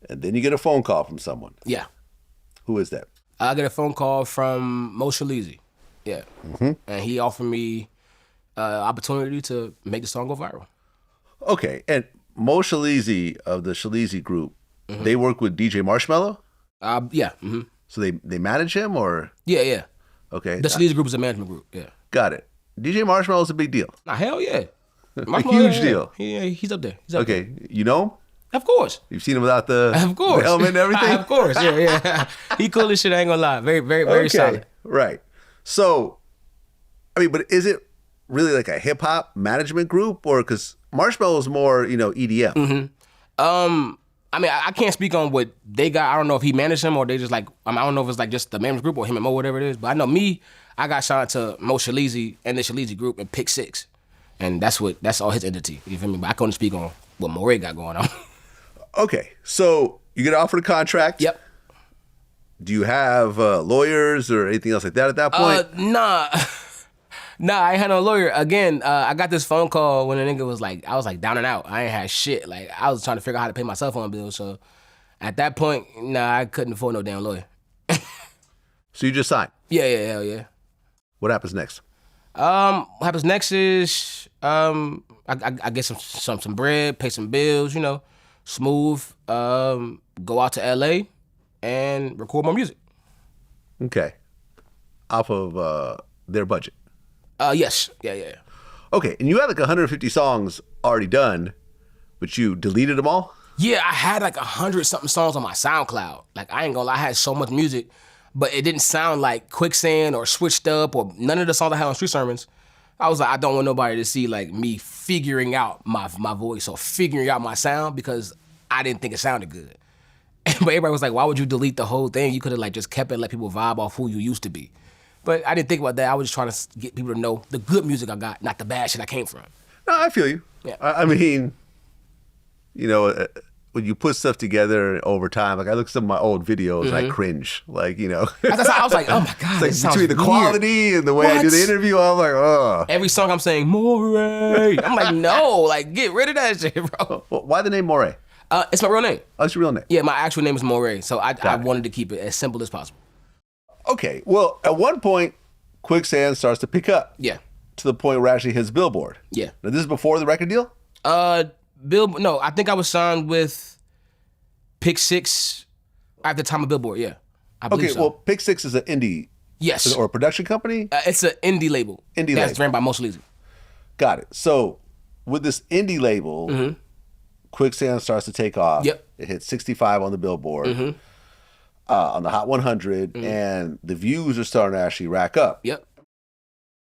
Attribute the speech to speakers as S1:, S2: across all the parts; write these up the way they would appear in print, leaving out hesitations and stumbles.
S1: And then you get a phone call from someone.
S2: Yeah.
S1: Who is that?
S2: I get a phone call from Mo Shaleezy. Yeah. Mm-hmm. And he offered me opportunity to make the song go viral.
S1: Okay. And Mo Shaleezy of the Shaleezy group, they work with DJ Marshmello?
S2: Yeah. Mm-hmm.
S1: So they manage him or?
S2: Yeah.
S1: Okay.
S2: The Shaleezy group is a management group, yeah.
S1: Got it. DJ Marshmello is a big deal.
S2: Hell yeah.
S1: A huge deal.
S2: Yeah, he's up there.
S1: Okay. You know him?
S2: Of course.
S1: You've seen him without the
S2: course.
S1: helmet and everything?
S2: Of course, yeah. He cool as shit, I ain't gonna lie. Very solid.
S1: Right. So, I mean, but is it really like a hip hop management group, or because Marshmello is more, EDM?
S2: Mm-hmm. I mean, I can't speak on what they got. I don't know if he managed him or they just like, I don't know if it's like just the management group or him and Mo, whatever it is. But I know I got signed to Mo Shaleezy and the Shaleezy group and Pick 6. And that's all his entity. You feel me? But I couldn't speak on what Morray got going on.
S1: Okay. So you get offered a contract.
S2: Yep.
S1: Do you have lawyers or anything else like that at that point?
S2: Nah, I ain't had no lawyer. Again, I got this phone call when a nigga was like, I was like down and out. I ain't had shit. Like, I was trying to figure out how to pay my cell phone bill. So at that point, I couldn't afford no damn lawyer.
S1: So you just signed?
S2: Yeah.
S1: What happens next?
S2: What happens next is I get some bread, pay some bills, smooth, go out to LA and record more music.
S1: Okay. Off of their budget?
S2: Yes. Yeah.
S1: Okay, and you had like 150 songs already done, but you deleted them all?
S2: Yeah, I had like 100-something songs on my SoundCloud. Like, I ain't gonna lie, I had so much music, but it didn't sound like Quicksand or Switched Up or none of the songs I had on Street Sermons. I was like, I don't want nobody to see like me figuring out my voice or figuring out my sound because I didn't think it sounded good. But everybody was like, why would you delete the whole thing? You could have like just kept it, let people vibe off who you used to be. But I didn't think about that. I was just trying to get people to know the good music I got, not the bad shit I came from.
S1: No, I feel you.
S2: Yeah.
S1: I mean, when you put stuff together over time, like I look at some of my old videos, I cringe. Like,
S2: That's how I was like, oh my God.
S1: It's like between the quality and the way I do the interview, I'm like, oh.
S2: Every song I'm saying, Morray. I'm like, no, like get rid of that shit, bro.
S1: Well, why the name Morray?
S2: It's my real name.
S1: Oh, it's your real name?
S2: Yeah, my actual name is Morray. So I wanted to keep it as simple as possible.
S1: Okay, well, at one point, Quicksand starts to pick up.
S2: Yeah.
S1: To the point where it actually hits Billboard.
S2: Yeah.
S1: Now, this is before the record deal?
S2: No, I think I was signed with Pick 6 at the time of Billboard, yeah. I believe so.
S1: Well, Pick 6 is an indie.
S2: Yes.
S1: Or a production company?
S2: It's an indie label. That's ran by Mo Shaleezy.
S1: Got it. So, with this indie label, Quicksand starts to take off.
S2: Yep.
S1: It hits 65 on the Billboard. On the Hot 100, and the views are starting to actually rack up.
S2: Yep.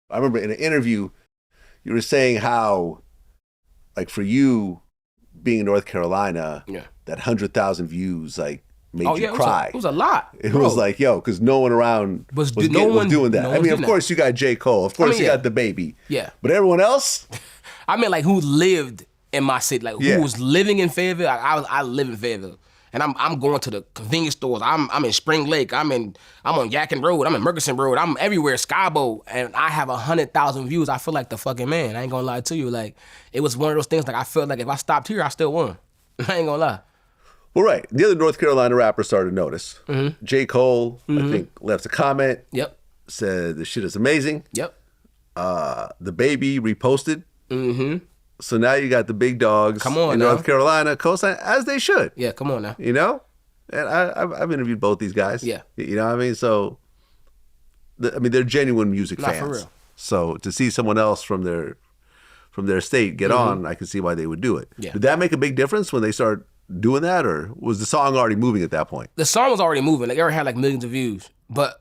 S1: I remember in an interview, you were saying how, like for you being in North Carolina, that 100,000 views like made you cry.
S2: It was a lot.
S1: It was like, because no one around was doing that. I mean, of course you got J. Cole. Of course you got DaBaby.
S2: Yeah.
S1: But everyone else?
S2: I mean, like who lived in my city, like who was living in Fayetteville. I live in Fayetteville. And I'm going to the convenience stores. I'm in Spring Lake. I'm on Yakin Road. I'm in Murchison Road. I'm everywhere, Skybo, and I have 100,000 views. I feel like the fucking man. I ain't gonna lie to you. Like it was one of those things. Like I felt like if I stopped here, I still won. I ain't gonna lie.
S1: Well, right. The other North Carolina rappers started to notice. J. Cole, I think, left a comment.
S2: Yep.
S1: Said the shit is amazing.
S2: Yep.
S1: DaBaby reposted. So now you got the big dogs in North Carolina co-sign, as they should.
S2: Yeah, come on now.
S1: And I've interviewed both these guys.
S2: Yeah.
S1: You know what I mean? So, they're genuine music fans.
S2: For real.
S1: So to see someone else from their state get on, I can see why they would do it.
S2: Yeah.
S1: Did that make a big difference when they started doing that, or was the song already moving at that point?
S2: The song was already moving. Like, it already had like millions of views. But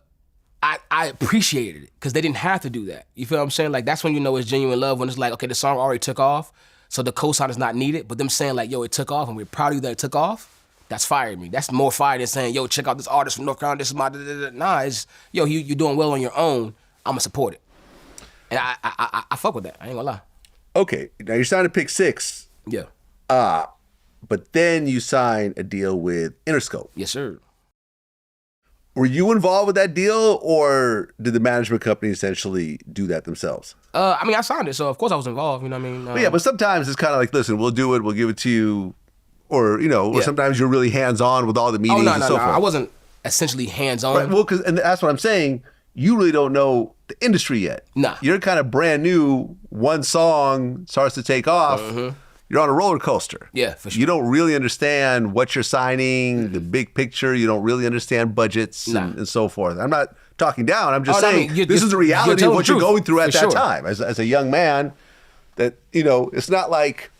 S2: I appreciated it because they didn't have to do that. You feel what I'm saying? Like, that's when you know it's genuine love, when it's like, okay, the song already took off, so the cosign is not needed, but them saying like, yo, it took off and we're proud of you that it took off, that's fired me. That's more fire than saying, yo, check out this artist from North Carolina, this is my Nah, it's, yo, you're doing well on your own, I'm gonna support it. And I fuck with that, I ain't gonna lie.
S1: Okay, now you're signed to Pick 6.
S2: Yeah.
S1: But then you sign a deal with Interscope.
S2: Yes, sir.
S1: Were you involved with that deal, or did the management company essentially do that themselves?
S2: I signed it, so of course I was involved, you know what I mean?
S1: But sometimes it's kind of like, listen, we'll do it, we'll give it to you, or or sometimes you're really hands on with all the meetings and so forth.
S2: I wasn't essentially hands on.
S1: Right. Well, and that's what I'm saying. You really don't know the industry yet.
S2: Nah.
S1: You're kind of brand new. One song starts to take off. You're on a roller coaster.
S2: Yeah, for sure.
S1: You don't really understand what you're signing, the big picture. You don't really understand budgets and so forth. I'm not talking down. I'm just saying this is the reality of what you're going through at that time as a young man. That it's not like.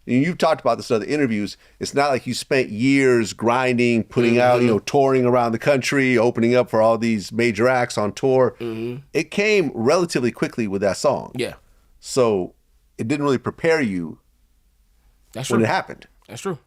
S1: You've talked about this in other interviews. It's not like you spent years grinding, putting out, touring around the country, opening up for all these major acts on tour. It came relatively quickly with that song.
S2: Yeah.
S1: So it didn't really prepare you when it happened.
S2: That's true.